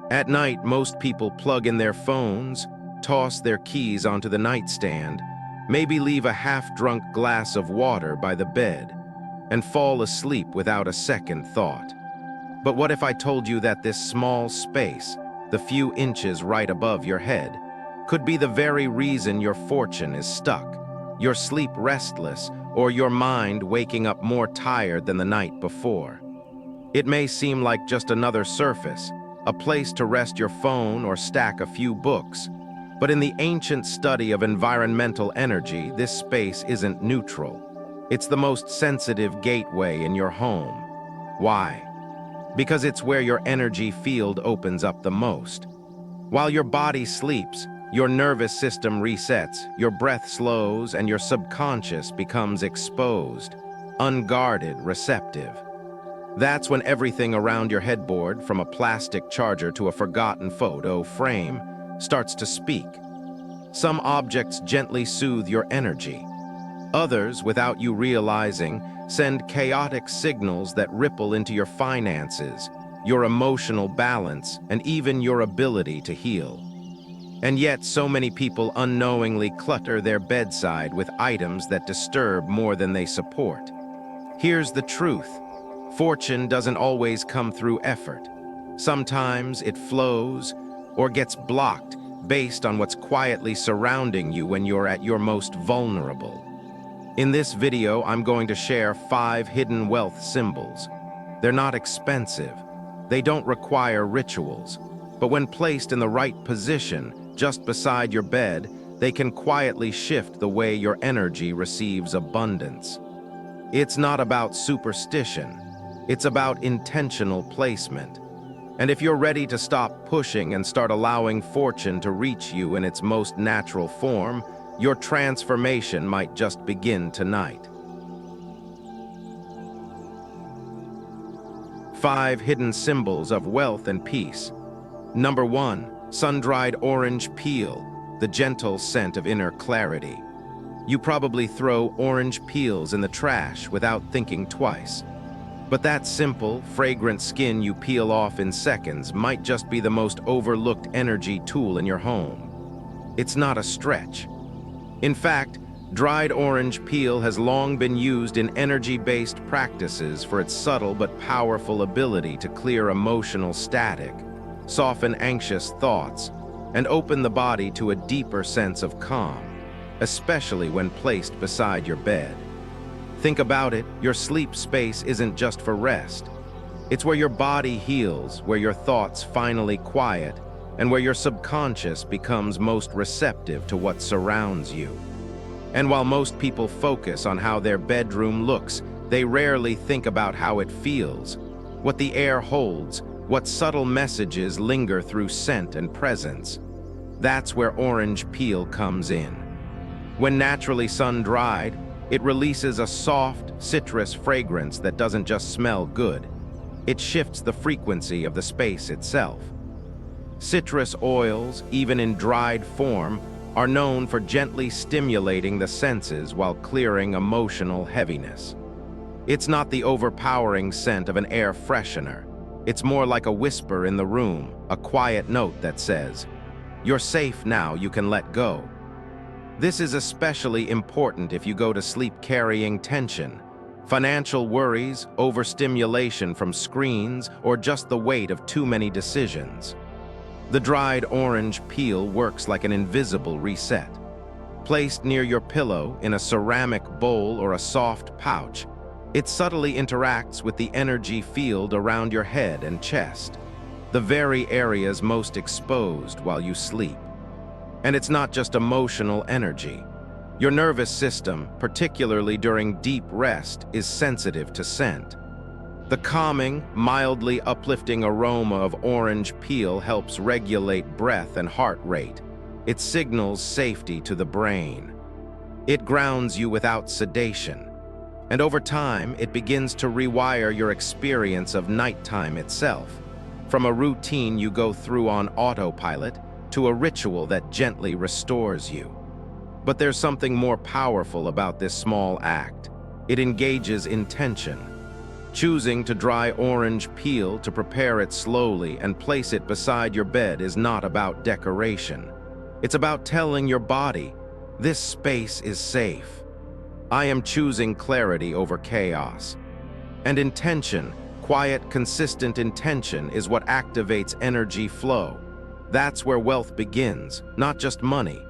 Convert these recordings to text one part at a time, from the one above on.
At night, most people plug in their phones, toss their keys onto the nightstand, maybe leave a half-drunk glass of water by the bed, and fall asleep without a second thought. But what if I told you that this small space, the few inches right above your head, could be the very reason your fortune is stuck, your sleep restless, or your mind waking up more tired than the night before? It may seem like just another surface, a place to rest your phone or stack a few books, but in the ancient study of environmental energy, this space isn't neutral. It's the most sensitive gateway in your home. Why? Because it's where your energy field opens up the most. While your body sleeps, your nervous system resets, your breath slows, and your subconscious becomes exposed, unguarded, receptive. That's when everything around your headboard, from a plastic charger to a forgotten photo frame, starts to speak. Some objects gently soothe your energy. Others, without you realizing, send chaotic signals that ripple into your finances, your emotional balance, and even your ability to heal. And yet, so many people unknowingly clutter their bedside with items that disturb more than they support. Here's the truth. Fortune doesn't always come through effort. Sometimes it flows or gets blocked based on what's quietly surrounding you when you're at your most vulnerable. In this video, I'm going to share 5 hidden wealth symbols. They're not expensive. They don't require rituals. But when placed in the right position, just beside your bed, they can quietly shift the way your energy receives abundance. It's not about superstition. It's about intentional placement. And if you're ready to stop pushing and start allowing fortune to reach you in its most natural form, your transformation might just begin tonight. 5 hidden symbols of wealth and peace. Number 1, sun-dried orange peel, the gentle scent of inner clarity. You probably throw orange peels in the trash without thinking twice. But that simple, fragrant skin you peel off in seconds might just be the most overlooked energy tool in your home. It's not a stretch. In fact, dried orange peel has long been used in energy-based practices for its subtle but powerful ability to clear emotional static, soften anxious thoughts, and open the body to a deeper sense of calm, especially when placed beside your bed. Think about it, your sleep space isn't just for rest. It's where your body heals, where your thoughts finally quiet, and where your subconscious becomes most receptive to what surrounds you. And while most people focus on how their bedroom looks, they rarely think about how it feels, what the air holds, what subtle messages linger through scent and presence. That's where orange peel comes in. When naturally sun-dried, it releases a soft, citrus fragrance that doesn't just smell good. It shifts the frequency of the space itself. Citrus oils, even in dried form, are known for gently stimulating the senses while clearing emotional heaviness. It's not the overpowering scent of an air freshener. It's more like a whisper in the room, a quiet note that says, "You're safe now, you can let go." This is especially important if you go to sleep carrying tension, financial worries, overstimulation from screens, or just the weight of too many decisions. The dried orange peel works like an invisible reset. Placed near your pillow, in a ceramic bowl or a soft pouch, it subtly interacts with the energy field around your head and chest, the very areas most exposed while you sleep. And it's not just emotional energy. Your nervous system, particularly during deep rest, is sensitive to scent. The calming, mildly uplifting aroma of orange peel helps regulate breath and heart rate. It signals safety to the brain. It grounds you without sedation. And over time, it begins to rewire your experience of nighttime itself. From a routine you go through on autopilot, to a ritual that gently restores you. But there's something more powerful about this small act. It engages intention. Choosing to dry orange peel to prepare it slowly and place it beside your bed is not about decoration. It's about telling your body, this space is safe. I am choosing clarity over chaos. And intention, quiet, consistent intention, is what activates energy flow. That's where wealth begins, not just money,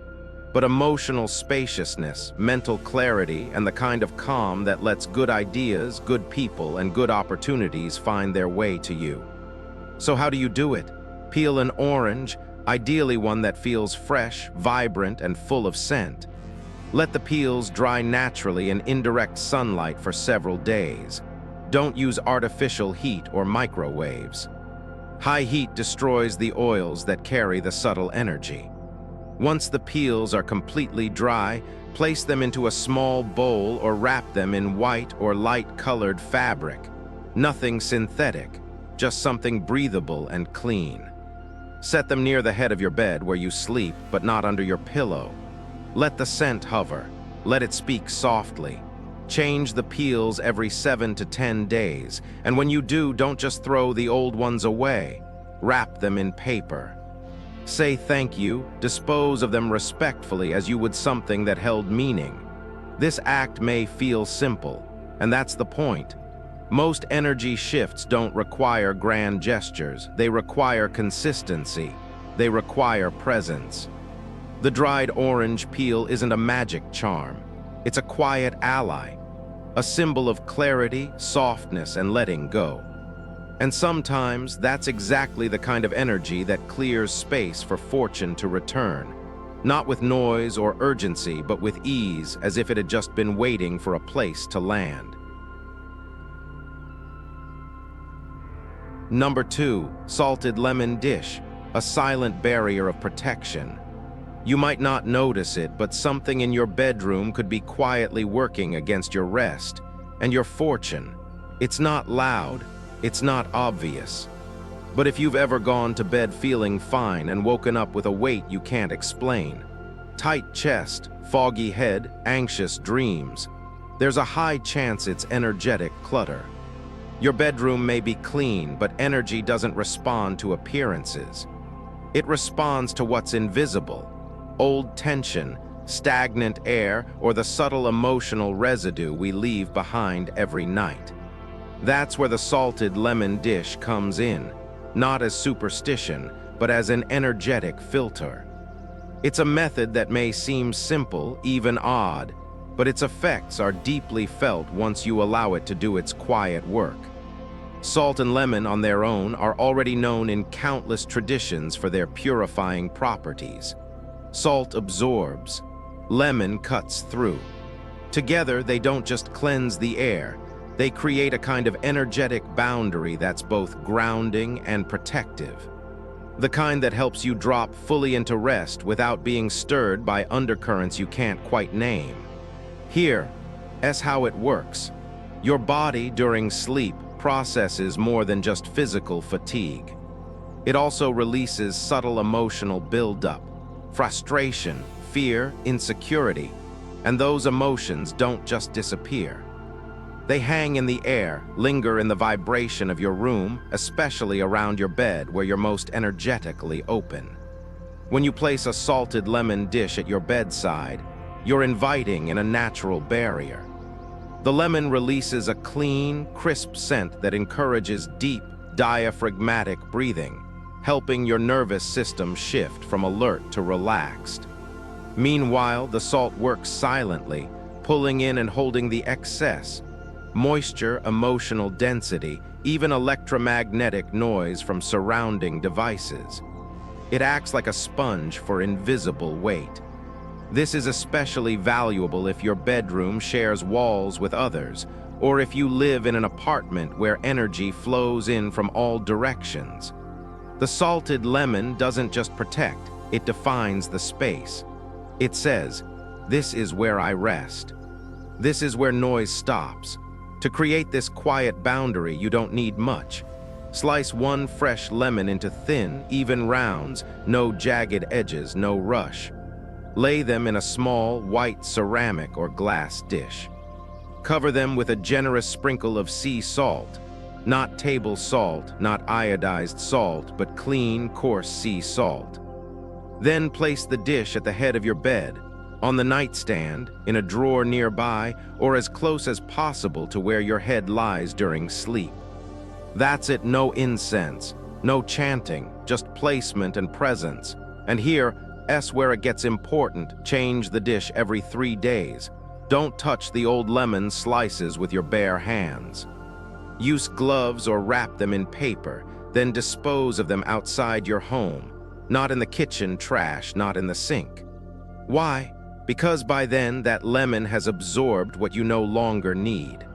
but emotional spaciousness, mental clarity, and the kind of calm that lets good ideas, good people, and good opportunities find their way to you. So how do you do it? Peel an orange, ideally one that feels fresh, vibrant, and full of scent. Let the peels dry naturally in indirect sunlight for several days. Don't use artificial heat or microwaves. High heat destroys the oils that carry the subtle energy. Once the peels are completely dry, place them into a small bowl or wrap them in white or light-colored fabric. Nothing synthetic, just something breathable and clean. Set them near the head of your bed where you sleep, but not under your pillow. Let the scent hover. Let it speak softly. Change the peels every 7 to 10 days, and when you do, don't just throw the old ones away. Wrap them in paper. Say thank you, dispose of them respectfully as you would something that held meaning. This act may feel simple, and that's the point. Most energy shifts don't require grand gestures. They require consistency. They require presence. The dried orange peel isn't a magic charm. It's a quiet ally, a symbol of clarity, softness, and letting go. And sometimes that's exactly the kind of energy that clears space for fortune to return. Not with noise or urgency, but with ease, as if it had just been waiting for a place to land. Number 2, salted lemon dish, a silent barrier of protection. You might not notice it, but something in your bedroom could be quietly working against your rest and your fortune. It's not loud, it's not obvious. But if you've ever gone to bed feeling fine and woken up with a weight you can't explain, tight chest, foggy head, anxious dreams, there's a high chance it's energetic clutter. Your bedroom may be clean, but energy doesn't respond to appearances. It responds to what's invisible. Old tension, stagnant air, or the subtle emotional residue we leave behind every night. That's where the salted lemon dish comes in, not as superstition, but as an energetic filter. It's a method that may seem simple, even odd, but its effects are deeply felt once you allow it to do its quiet work. Salt and lemon on their own are already known in countless traditions for their purifying properties. Salt absorbs, lemon cuts through. Together, they don't just cleanse the air, they create a kind of energetic boundary that's both grounding and protective. The kind that helps you drop fully into rest without being stirred by undercurrents you can't quite name. Here's how it works. Your body during sleep processes more than just physical fatigue. It also releases subtle emotional buildup. Frustration, fear, insecurity, and those emotions don't just disappear. They hang in the air, linger in the vibration of your room, especially around your bed where you're most energetically open. When you place a salted lemon dish at your bedside, you're inviting in a natural barrier. The lemon releases a clean, crisp scent that encourages deep, diaphragmatic breathing, helping your nervous system shift from alert to relaxed. Meanwhile, the salt works silently, pulling in and holding the excess, moisture, emotional density, even electromagnetic noise from surrounding devices. It acts like a sponge for invisible weight. This is especially valuable if your bedroom shares walls with others, or if you live in an apartment where energy flows in from all directions. The salted lemon doesn't just protect, it defines the space. It says, "This is where I rest. This is where noise stops." To create this quiet boundary, you don't need much. Slice one fresh lemon into thin, even rounds, no jagged edges, no rush. Lay them in a small, white ceramic or glass dish. Cover them with a generous sprinkle of sea salt. Not table salt, not iodized salt, but clean, coarse sea salt. Then place the dish at the head of your bed, on the nightstand, in a drawer nearby, or as close as possible to where your head lies during sleep. That's it, no incense, no chanting, just placement and presence. And here, where it gets important, change the dish every 3 days. Don't touch the old lemon slices with your bare hands. Use gloves or wrap them in paper, then dispose of them outside your home, not in the kitchen trash, not in the sink. Why? Because by then that lemon has absorbed what you no longer need.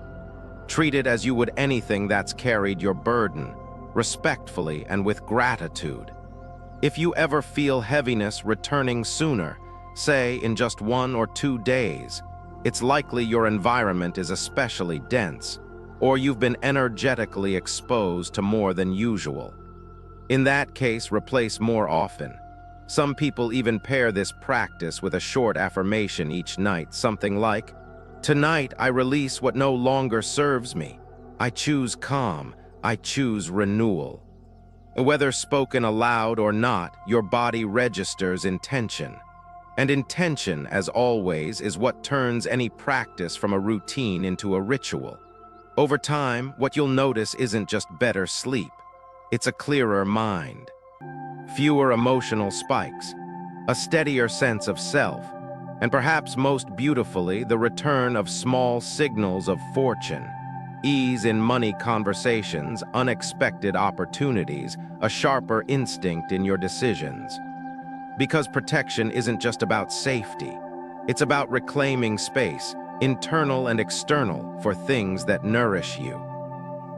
Treat it as you would anything that's carried your burden, respectfully and with gratitude. If you ever feel heaviness returning sooner, say in just 1 or 2 days, it's likely your environment is especially dense, or you've been energetically exposed to more than usual. In that case, replace more often. Some people even pair this practice with a short affirmation each night, something like, "Tonight I release what no longer serves me. I choose calm. I choose renewal." Whether spoken aloud or not, your body registers intention. And intention, as always, is what turns any practice from a routine into a ritual. Over time, what you'll notice isn't just better sleep. It's a clearer mind, fewer emotional spikes, a steadier sense of self, and perhaps most beautifully, the return of small signals of fortune, ease in money conversations, unexpected opportunities, a sharper instinct in your decisions. Because protection isn't just about safety. It's about reclaiming space, internal and external, for things that nourish you.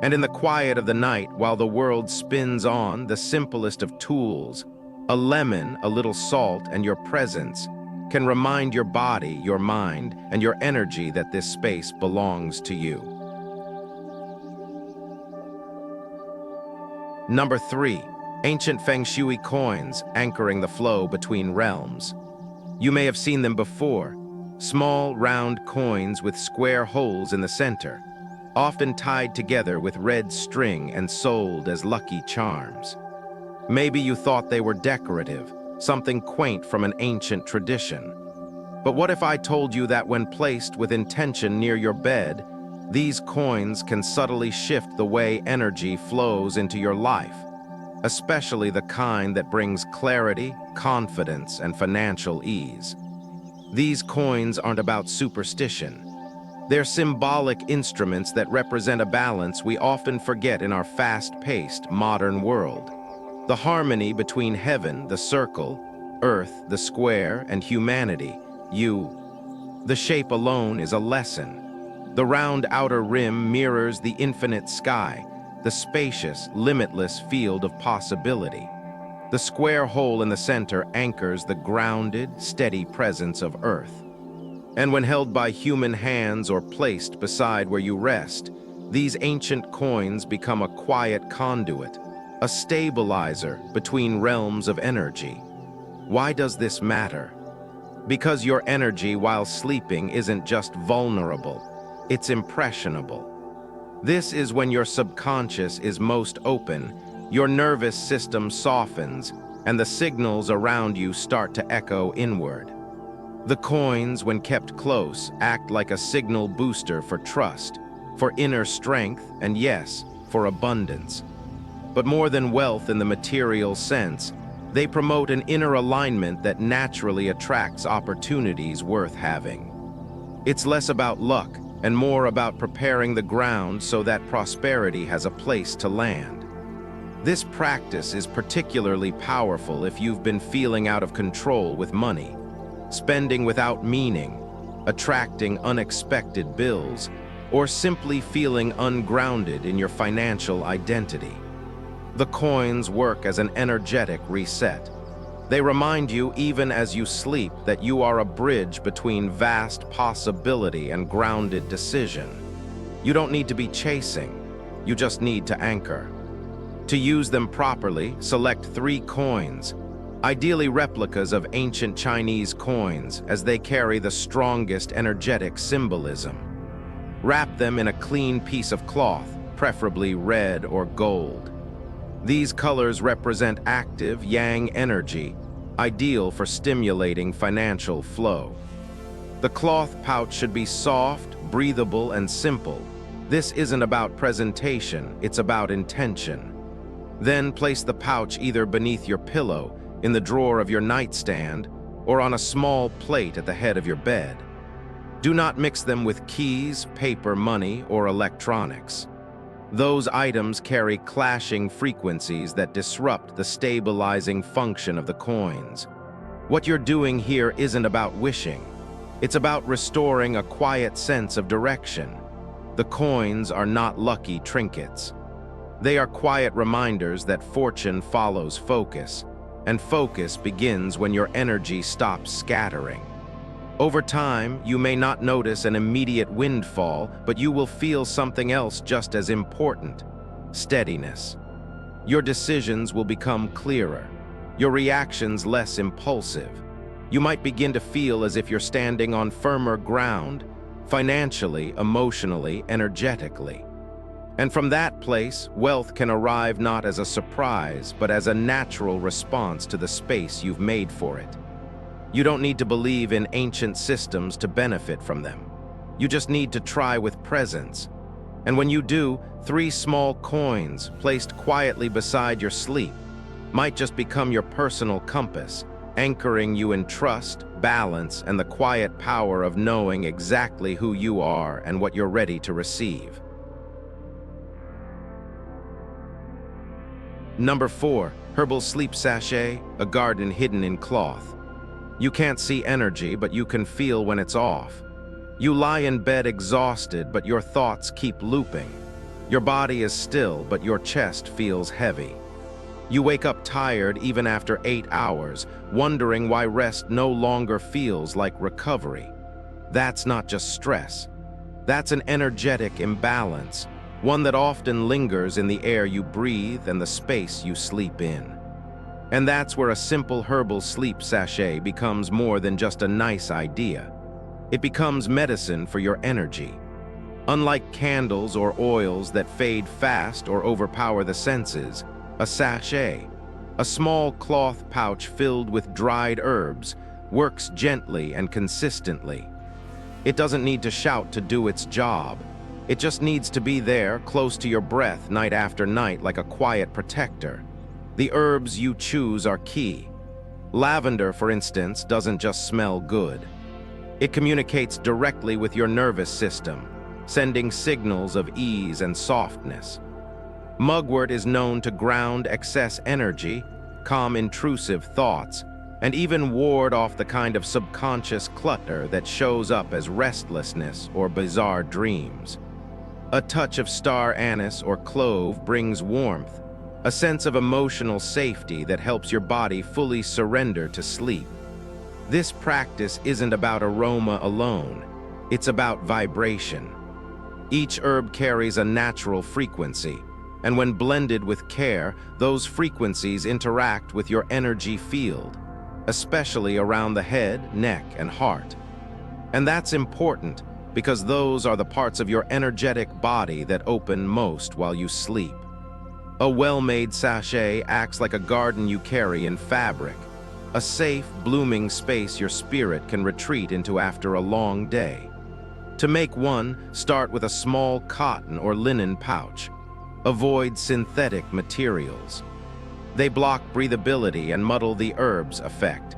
And in the quiet of the night, while the world spins on, the simplest of tools, a lemon, a little salt, and your presence can remind your body, your mind, and your energy that this space belongs to you. Number 3, ancient Feng Shui coins anchoring the flow between realms. You may have seen them before, small, round coins with square holes in the center, often tied together with red string and sold as lucky charms. Maybe you thought they were decorative, something quaint from an ancient tradition. But what if I told you that when placed with intention near your bed, these coins can subtly shift the way energy flows into your life, especially the kind that brings clarity, confidence, and financial ease. These coins aren't about superstition. They're symbolic instruments that represent a balance we often forget in our fast-paced modern world. The harmony between heaven, the circle, earth, the square, and humanity, you. The shape alone is a lesson. The round outer rim mirrors the infinite sky, the spacious, limitless field of possibility. The square hole in the center anchors the grounded, steady presence of Earth. And when held by human hands or placed beside where you rest, these ancient coins become a quiet conduit, a stabilizer between realms of energy. Why does this matter? Because your energy while sleeping isn't just vulnerable, it's impressionable. This is when your subconscious is most open, your nervous system softens, and the signals around you start to echo inward. The coins, when kept close, act like a signal booster for trust, for inner strength, and yes, for abundance. But more than wealth in the material sense, they promote an inner alignment that naturally attracts opportunities worth having. It's less about luck and more about preparing the ground so that prosperity has a place to land. This practice is particularly powerful if you've been feeling out of control with money, spending without meaning, attracting unexpected bills, or simply feeling ungrounded in your financial identity. The coins work as an energetic reset. They remind you, even as you sleep, that you are a bridge between vast possibility and grounded decision. You don't need to be chasing, you just need to anchor. To use them properly, select 3 coins, ideally replicas of ancient Chinese coins, as they carry the strongest energetic symbolism. Wrap them in a clean piece of cloth, preferably red or gold. These colors represent active yang energy, ideal for stimulating financial flow. The cloth pouch should be soft, breathable, and simple. This isn't about presentation, it's about intention. Then place the pouch either beneath your pillow, in the drawer of your nightstand, or on a small plate at the head of your bed. Do not mix them with keys, paper, money, or electronics. Those items carry clashing frequencies that disrupt the stabilizing function of the coins. What you're doing here isn't about wishing. It's about restoring a quiet sense of direction. The coins are not lucky trinkets. They are quiet reminders that fortune follows focus, and focus begins when your energy stops scattering. Over time, you may not notice an immediate windfall, but you will feel something else just as important: steadiness. Your decisions will become clearer, your reactions less impulsive. You might begin to feel as if you're standing on firmer ground, financially, emotionally, energetically. And from that place, wealth can arrive not as a surprise, but as a natural response to the space you've made for it. You don't need to believe in ancient systems to benefit from them. You just need to try with presence. And when you do, 3 small coins placed quietly beside your sleep might just become your personal compass, anchoring you in trust, balance, and the quiet power of knowing exactly who you are and what you're ready to receive. Number 4, Herbal Sleep Sachet, a garden hidden in cloth. You can't see energy, but you can feel when it's off. You lie in bed exhausted, but your thoughts keep looping. Your body is still, but your chest feels heavy. You wake up tired even after 8 hours, wondering why rest no longer feels like recovery. That's not just stress. That's an energetic imbalance, one that often lingers in the air you breathe and the space you sleep in. And that's where a simple herbal sleep sachet becomes more than just a nice idea. It becomes medicine for your energy. Unlike candles or oils that fade fast or overpower the senses, a sachet, a small cloth pouch filled with dried herbs, works gently and consistently. It doesn't need to shout to do its job. It just needs to be there, close to your breath night after night, like a quiet protector. The herbs you choose are key. Lavender, for instance, doesn't just smell good. It communicates directly with your nervous system, sending signals of ease and softness. Mugwort is known to ground excess energy, calm intrusive thoughts, and even ward off the kind of subconscious clutter that shows up as restlessness or bizarre dreams. A touch of star anise or clove brings warmth, a sense of emotional safety that helps your body fully surrender to sleep. This practice isn't about aroma alone, it's about vibration. Each herb carries a natural frequency, and when blended with care, those frequencies interact with your energy field, especially around the head, neck, and heart. And that's important, because those are the parts of your energetic body that open most while you sleep. A well-made sachet acts like a garden you carry in fabric, a safe, blooming space your spirit can retreat into after a long day. To make one, start with a small cotton or linen pouch. Avoid synthetic materials. They block breathability and muddle the herbs effect.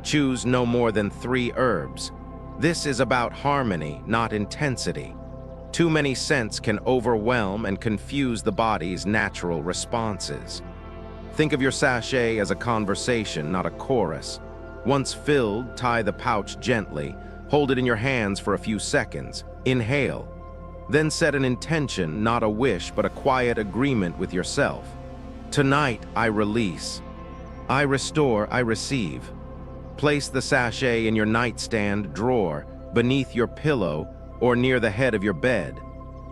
Choose no more than 3 herbs. This is about harmony, not intensity. Too many scents can overwhelm and confuse the body's natural responses. Think of your sachet as a conversation, not a chorus. Once filled, tie the pouch gently. Hold it in your hands for a few seconds. Inhale. Then set an intention, not a wish, but a quiet agreement with yourself. Tonight, I release. I restore, I receive. Place the sachet in your nightstand drawer, beneath your pillow, or near the head of your bed.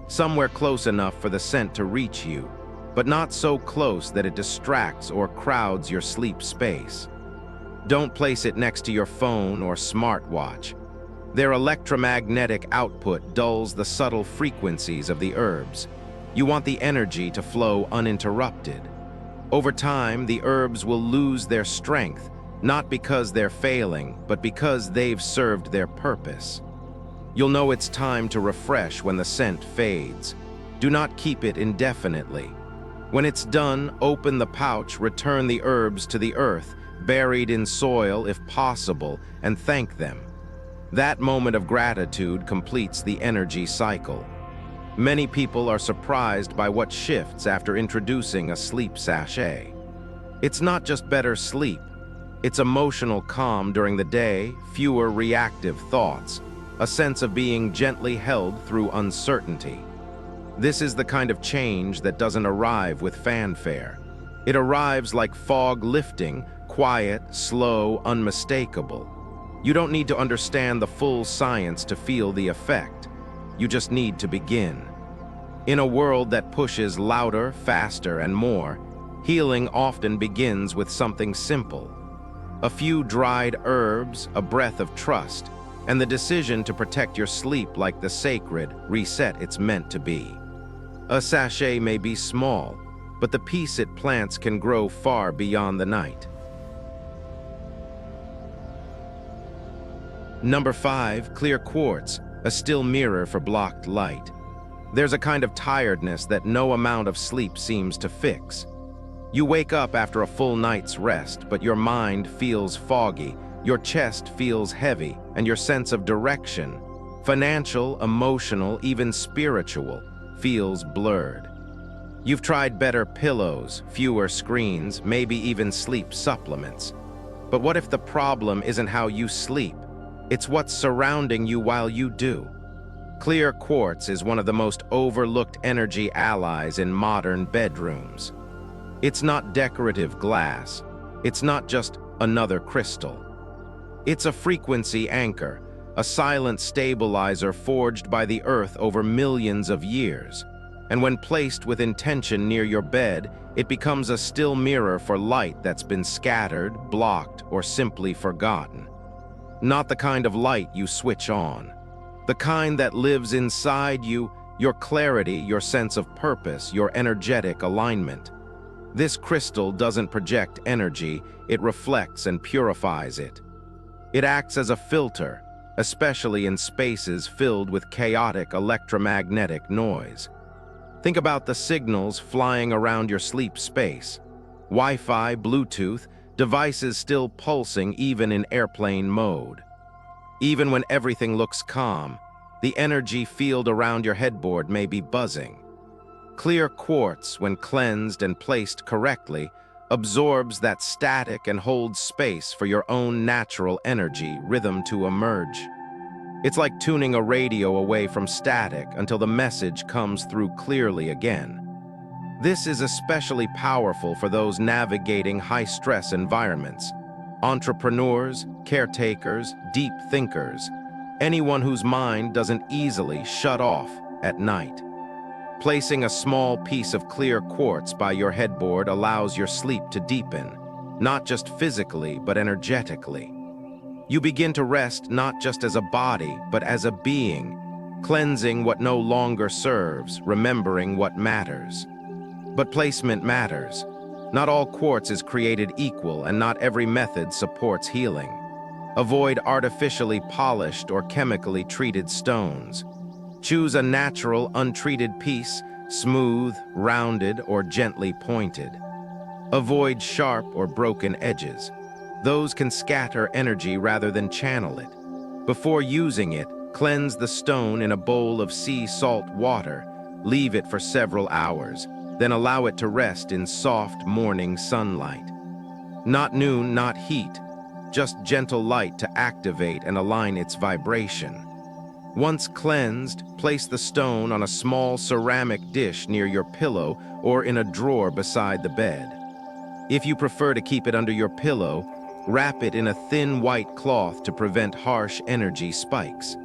Somewhere close enough for the scent to reach you, but not so close that it distracts or crowds your sleep space. Don't place it next to your phone or smartwatch. Their electromagnetic output dulls the subtle frequencies of the herbs. You want the energy to flow uninterrupted. Over time, the herbs will lose their strength, not because they're failing, but because they've served their purpose. You'll know it's time to refresh when the scent fades. Do not keep it indefinitely. When it's done, open the pouch, return the herbs to the earth, buried in soil if possible, and thank them. That moment of gratitude completes the energy cycle. Many people are surprised by what shifts after introducing a sleep sachet. It's not just better sleep. It's emotional calm during the day, fewer reactive thoughts, a sense of being gently held through uncertainty. This is the kind of change that doesn't arrive with fanfare. It arrives like fog lifting, quiet, slow, unmistakable. You don't need to understand the full science to feel the effect. You just need to begin. In a world that pushes louder, faster, and more, healing often begins with something simple. A few dried herbs, a breath of trust, and the decision to protect your sleep like the sacred reset it's meant to be. A sachet may be small, but the peace it plants can grow far beyond the night. Number 5, clear quartz, a still mirror for blocked light. There's a kind of tiredness that no amount of sleep seems to fix. You wake up after a full night's rest, but your mind feels foggy, your chest feels heavy, and your sense of direction, financial, emotional, even spiritual, feels blurred. You've tried better pillows, fewer screens, maybe even sleep supplements. But what if the problem isn't how you sleep? It's what's surrounding you while you do. Clear quartz is one of the most overlooked energy allies in modern bedrooms. It's not decorative glass. It's not just another crystal. It's a frequency anchor, a silent stabilizer forged by the earth over millions of years. And when placed with intention near your bed, it becomes a still mirror for light that's been scattered, blocked, or simply forgotten. Not the kind of light you switch on. The kind that lives inside you, your clarity, your sense of purpose, your energetic alignment. This crystal doesn't project energy, it reflects and purifies it. It acts as a filter, especially in spaces filled with chaotic electromagnetic noise. Think about the signals flying around your sleep space. Wi-Fi, Bluetooth, devices still pulsing even in airplane mode. Even when everything looks calm, the energy field around your headboard may be buzzing. Clear quartz, when cleansed and placed correctly, absorbs that static and holds space for your own natural energy rhythm to emerge. It's like tuning a radio away from static until the message comes through clearly again. This is especially powerful for those navigating high-stress environments. Entrepreneurs, caretakers, deep thinkers, anyone whose mind doesn't easily shut off at night. Placing a small piece of clear quartz by your headboard allows your sleep to deepen, not just physically, but energetically. You begin to rest not just as a body, but as a being, cleansing what no longer serves, remembering what matters. But placement matters. Not all quartz is created equal, and not every method supports healing. Avoid artificially polished or chemically treated stones. Choose a natural, untreated piece, smooth, rounded, or gently pointed. Avoid sharp or broken edges. Those can scatter energy rather than channel it. Before using it, cleanse the stone in a bowl of sea salt water. Leave it for several hours, then allow it to rest in soft morning sunlight. Not noon, not heat, just gentle light to activate and align its vibration. Once cleansed, place the stone on a small ceramic dish near your pillow or in a drawer beside the bed. If you prefer to keep it under your pillow, wrap it in a thin white cloth to prevent harsh energy spikes.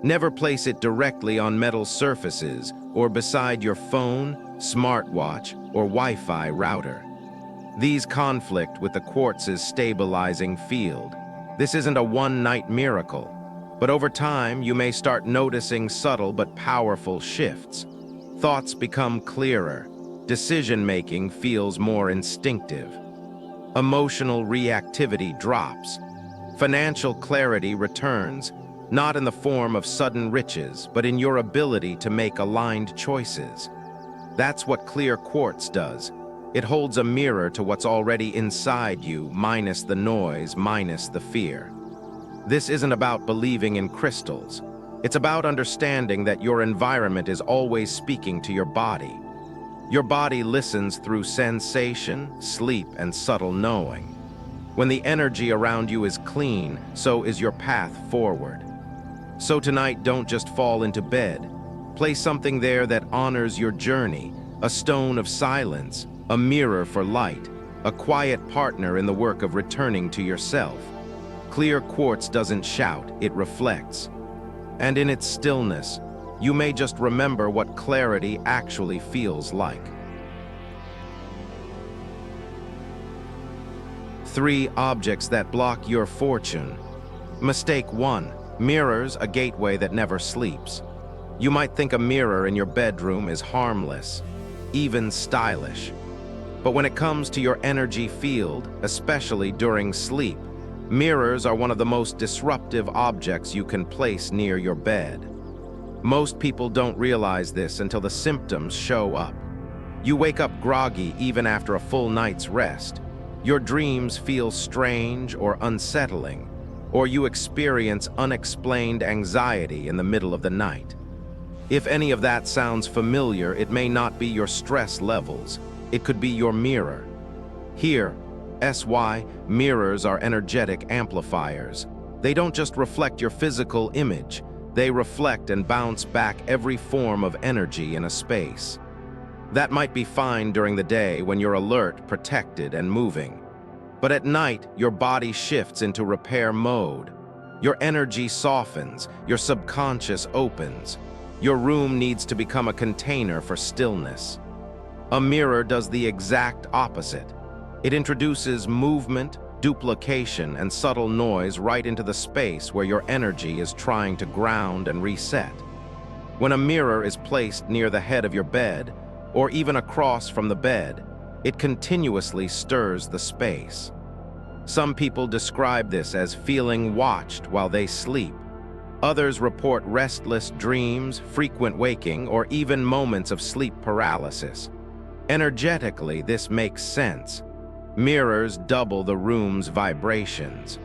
Never place it directly on metal surfaces or beside your phone, smartwatch, or Wi-Fi router. These conflict with the quartz's stabilizing field. This isn't a one-night miracle. But over time, you may start noticing subtle but powerful shifts. Thoughts become clearer. Decision-making feels more instinctive. Emotional reactivity drops. Financial clarity returns, not in the form of sudden riches, but in your ability to make aligned choices. That's what clear quartz does. It holds a mirror to what's already inside you, minus the noise, minus the fear. This isn't about believing in crystals. It's about understanding that your environment is always speaking to your body. Your body listens through sensation, sleep, and subtle knowing. When the energy around you is clean, so is your path forward. So tonight, don't just fall into bed. Place something there that honors your journey, a stone of silence, a mirror for light, a quiet partner in the work of returning to yourself. Clear quartz doesn't shout, it reflects. And in its stillness, you may just remember what clarity actually feels like. 3 objects that block your fortune. Mistake 1. Mirrors, a gateway that never sleeps. You might think a mirror in your bedroom is harmless, even stylish. But when it comes to your energy field, especially during sleep, mirrors are one of the most disruptive objects you can place near your bed. Most people don't realize this until the symptoms show up. You wake up groggy even after a full night's rest. Your dreams feel strange or unsettling, or you experience unexplained anxiety in the middle of the night. If any of that sounds familiar, it may not be your stress levels. It could be your mirror. Here, mirrors are energetic amplifiers. They don't just reflect your physical image, they reflect and bounce back every form of energy in a space. That might be fine during the day when you're alert, protected, and moving. But at night, your body shifts into repair mode. Your energy softens, your subconscious opens. Your room needs to become a container for stillness. A mirror does the exact opposite. It introduces movement, duplication, and subtle noise right into the space where your energy is trying to ground and reset. When a mirror is placed near the head of your bed, or even across from the bed, it continuously stirs the space. Some people describe this as feeling watched while they sleep. Others report restless dreams, frequent waking, or even moments of sleep paralysis. Energetically, this makes sense. Mirrors double the room's vibrations.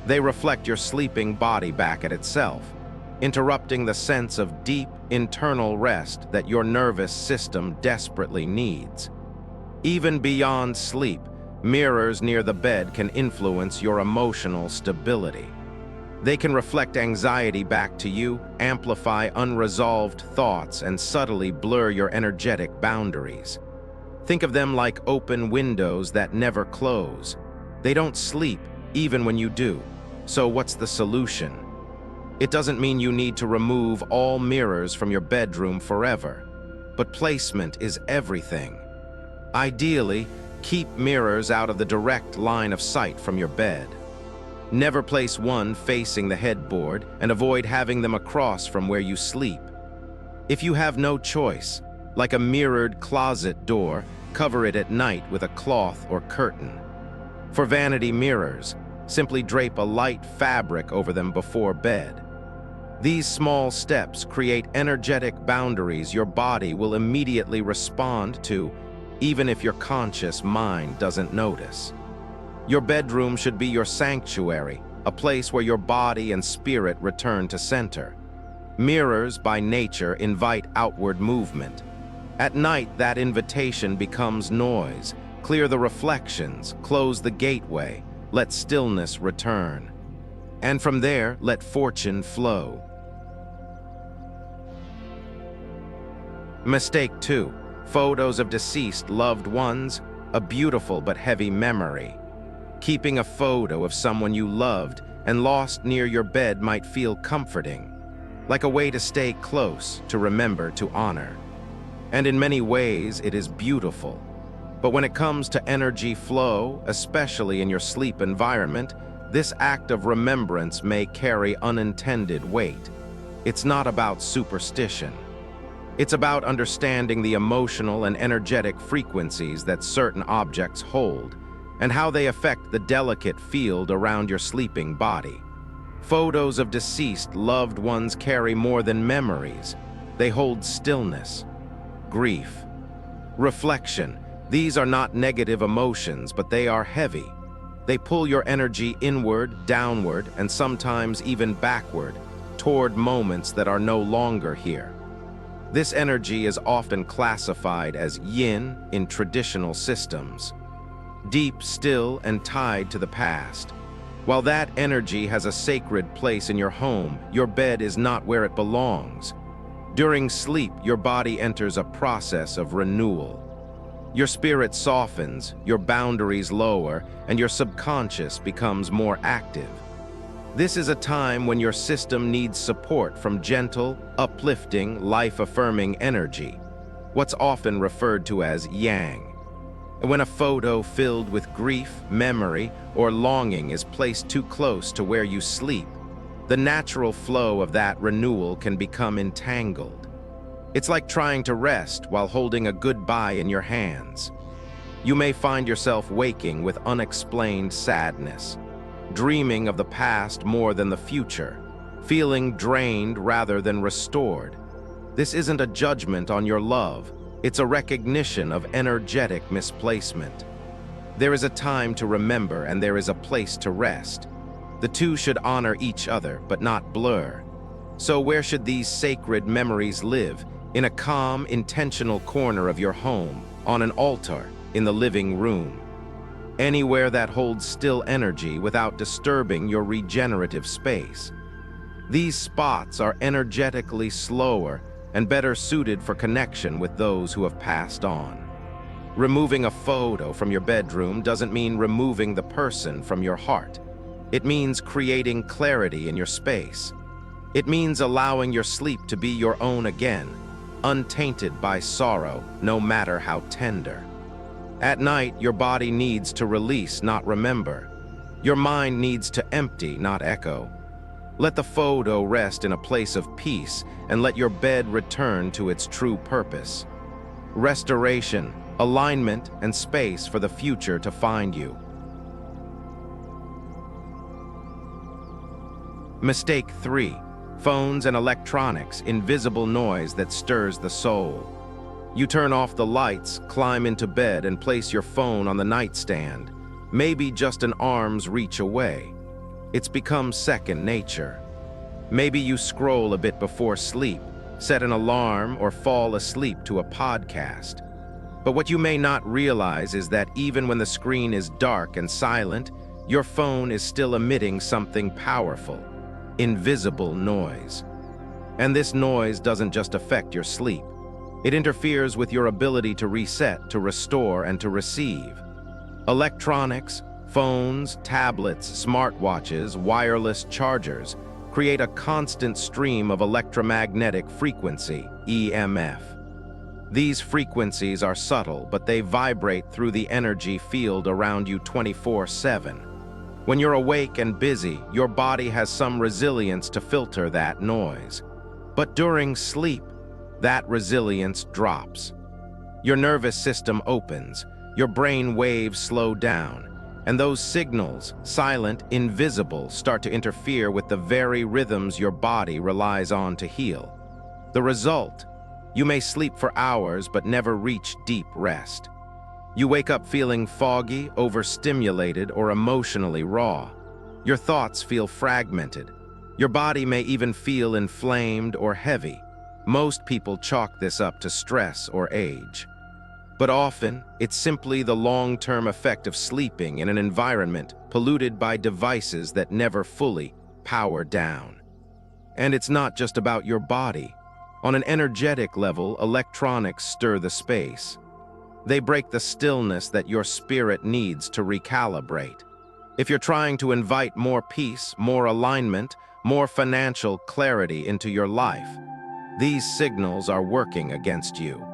They reflect your sleeping body back at itself, interrupting the sense of deep, internal rest that your nervous system desperately needs. Even beyond sleep, mirrors near the bed can influence your emotional stability. They can reflect anxiety back to you, amplify unresolved thoughts, and subtly blur your energetic boundaries. Think of them like open windows that never close. They don't sleep, even when you do. So what's the solution? It doesn't mean you need to remove all mirrors from your bedroom forever. But placement is everything. Ideally, keep mirrors out of the direct line of sight from your bed. Never place one facing the headboard, and avoid having them across from where you sleep. If you have no choice, like a mirrored closet door, cover it at night with a cloth or curtain. For vanity mirrors, simply drape a light fabric over them before bed. These small steps create energetic boundaries your body will immediately respond to, even if your conscious mind doesn't notice. Your bedroom should be your sanctuary, a place where your body and spirit return to center. Mirrors, by nature, invite outward movement. At night, that invitation becomes noise. Clear the reflections, close the gateway, let stillness return. And from there, let fortune flow. Mistake 2. Photos of deceased loved ones, a beautiful but heavy memory. Keeping a photo of someone you loved and lost near your bed might feel comforting, like a way to stay close, to remember, to honor. And in many ways, it is beautiful. But when it comes to energy flow, especially in your sleep environment, This act of remembrance may carry unintended weight. It's not about superstition. It's about understanding the emotional and energetic frequencies that certain objects hold, and how they affect the delicate field around your sleeping body. Photos of deceased loved ones carry more than memories. They hold stillness, grief, reflection. These are not negative emotions, but they are heavy. They pull your energy inward, downward, and sometimes even backward, toward moments that are no longer here. This energy is often classified as yin in traditional systems, deep, still, and tied to the past. While that energy has a sacred place in your home, your bed is not where it belongs. During sleep, your body enters a process of renewal. Your spirit softens, your boundaries lower, and your subconscious becomes more active. This is a time when your system needs support from gentle, uplifting, life-affirming energy, what's often referred to as yang. When a photo filled with grief, memory, or longing is placed too close to where you sleep, the natural flow of that renewal can become entangled. It's like trying to rest while holding a goodbye in your hands. You may find yourself waking with unexplained sadness, dreaming of the past more than the future, feeling drained rather than restored. This isn't a judgment on your love. It's a recognition of energetic misplacement. There is a time to remember and there is a place to rest. The two should honor each other, but not blur. So where should these sacred memories live? In a calm, intentional corner of your home, on an altar, in the living room. Anywhere that holds still energy without disturbing your regenerative space. These spots are energetically slower and better suited for connection with those who have passed on. Removing a photo from your bedroom doesn't mean removing the person from your heart. It means creating clarity in your space. It means allowing your sleep to be your own again, untainted by sorrow, no matter how tender. At night, your body needs to release, not remember. Your mind needs to empty, not echo. Let the photo rest in a place of peace and let your bed return to its true purpose. Restoration, alignment, and space for the future to find you. Mistake 3. Phones and electronics, invisible noise that stirs the soul. You turn off the lights, climb into bed, and place your phone on the nightstand, maybe just an arm's reach away. It's become second nature. Maybe you scroll a bit before sleep, set an alarm, or fall asleep to a podcast. But what you may not realize is that even when the screen is dark and silent, your phone is still emitting something powerful, invisible noise. And this noise doesn't just affect your sleep. It interferes with your ability to reset, to restore, and to receive. Electronics, phones, tablets, smartwatches, wireless chargers create a constant stream of electromagnetic frequency, EMF. These frequencies are subtle, but they vibrate through the energy field around you 24/7. When you're awake and busy, your body has some resilience to filter that noise. But during sleep, that resilience drops. Your nervous system opens, your brain waves slow down, and those signals, silent, invisible, start to interfere with the very rhythms your body relies on to heal. The result: you may sleep for hours but never reach deep rest. You wake up feeling foggy, overstimulated, or emotionally raw. Your thoughts feel fragmented. Your body may even feel inflamed or heavy. Most people chalk this up to stress or age. But often, it's simply the long-term effect of sleeping in an environment polluted by devices that never fully power down. And it's not just about your body. On an energetic level, electronics stir the space. They break the stillness that your spirit needs to recalibrate. If you're trying to invite more peace, more alignment, more financial clarity into your life, these signals are working against you.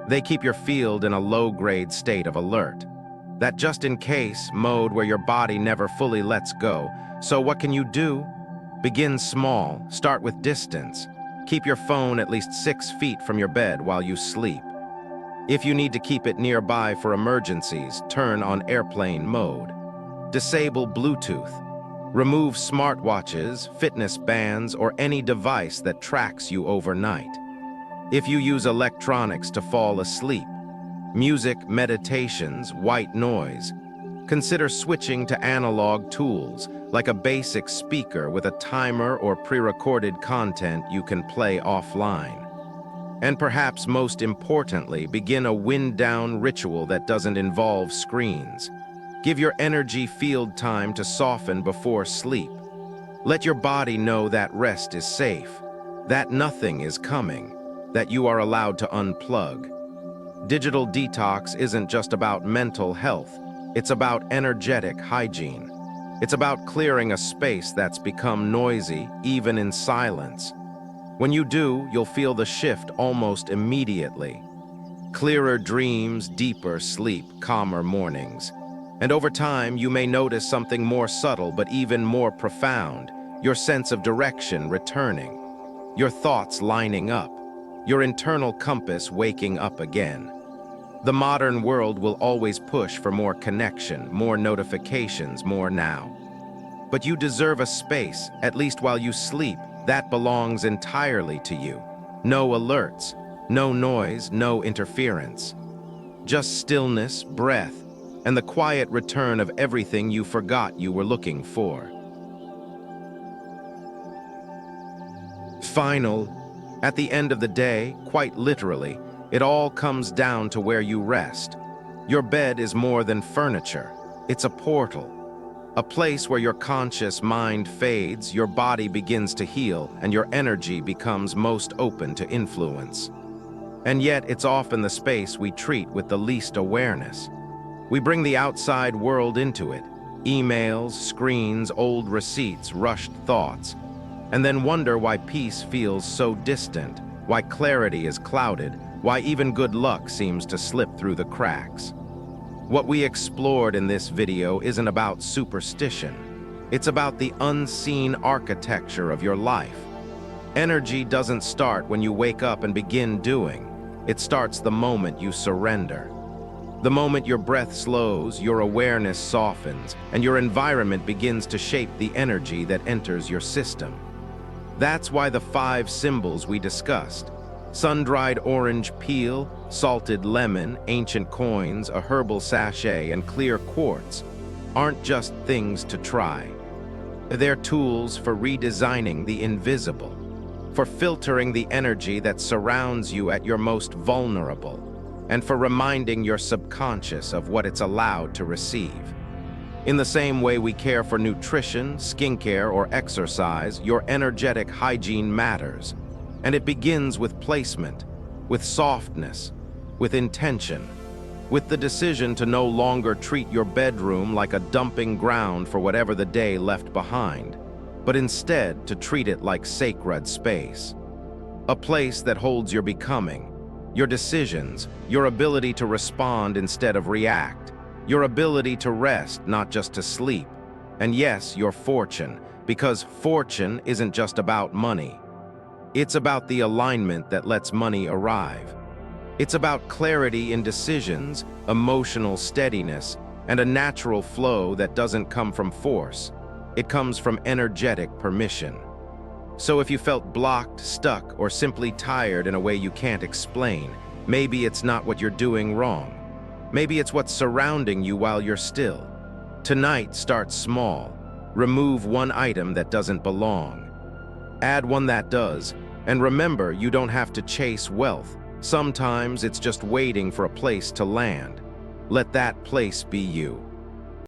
They keep your field in a low-grade state of alert. That just-in-case mode where your body never fully lets go. So what can you do? Begin small, start with distance. Keep your phone at least 6 feet from your bed while you sleep. If you need to keep it nearby for emergencies, turn on airplane mode. Disable Bluetooth. Remove smartwatches, fitness bands, or any device that tracks you overnight. If you use electronics to fall asleep, music, meditations, white noise, consider switching to analog tools, like a basic speaker with a timer or pre-recorded content you can play offline. And perhaps most importantly, begin a wind-down ritual that doesn't involve screens. Give your energy field time to soften before sleep. Let your body know that rest is safe, that nothing is coming, that you are allowed to unplug. Digital detox isn't just about mental health, it's about energetic hygiene. It's about clearing a space that's become noisy, even in silence. When you do, you'll feel the shift almost immediately. Clearer dreams, deeper sleep, calmer mornings. And over time, you may notice something more subtle but even more profound, your sense of direction returning, your thoughts lining up, your internal compass waking up again. The modern world will always push for more connection, more notifications, more now. But you deserve a space, at least while you sleep, that belongs entirely to you. No alerts, no noise, no interference. Just stillness, breath, and the quiet return of everything you forgot you were looking for. At the end of the day, quite literally, it all comes down to where you rest. Your bed is more than furniture. It's a portal. A place where your conscious mind fades, your body begins to heal, and your energy becomes most open to influence. And yet, it's often the space we treat with the least awareness. We bring the outside world into it. Emails, screens, old receipts, rushed thoughts. And then wonder why peace feels so distant, why clarity is clouded, why even good luck seems to slip through the cracks. What we explored in this video isn't about superstition. It's about the unseen architecture of your life. Energy doesn't start when you wake up and begin doing. It starts the moment you surrender. The moment your breath slows, your awareness softens, and your environment begins to shape the energy that enters your system. That's why the 5 symbols we discussed, sun-dried orange peel, salted lemon, ancient coins, a herbal sachet, and clear quartz, aren't just things to try. They're tools for redesigning the invisible, for filtering the energy that surrounds you at your most vulnerable, and for reminding your subconscious of what it's allowed to receive. In the same way we care for nutrition, skincare, or exercise, your energetic hygiene matters. And it begins with placement, with softness, with intention, with the decision to no longer treat your bedroom like a dumping ground for whatever the day left behind, but instead to treat it like sacred space. A place that holds your becoming, your decisions, your ability to respond instead of react, your ability to rest, not just to sleep, and yes, your fortune, because fortune isn't just about money. It's about the alignment that lets money arrive. It's about clarity in decisions, emotional steadiness, and a natural flow that doesn't come from force. It comes from energetic permission. So if you felt blocked, stuck, or simply tired in a way you can't explain, maybe it's not what you're doing wrong. Maybe it's what's surrounding you while you're still. Tonight, start small. Remove one item that doesn't belong. Add one that does. And remember, you don't have to chase wealth. Sometimes it's just waiting for a place to land. Let that place be you.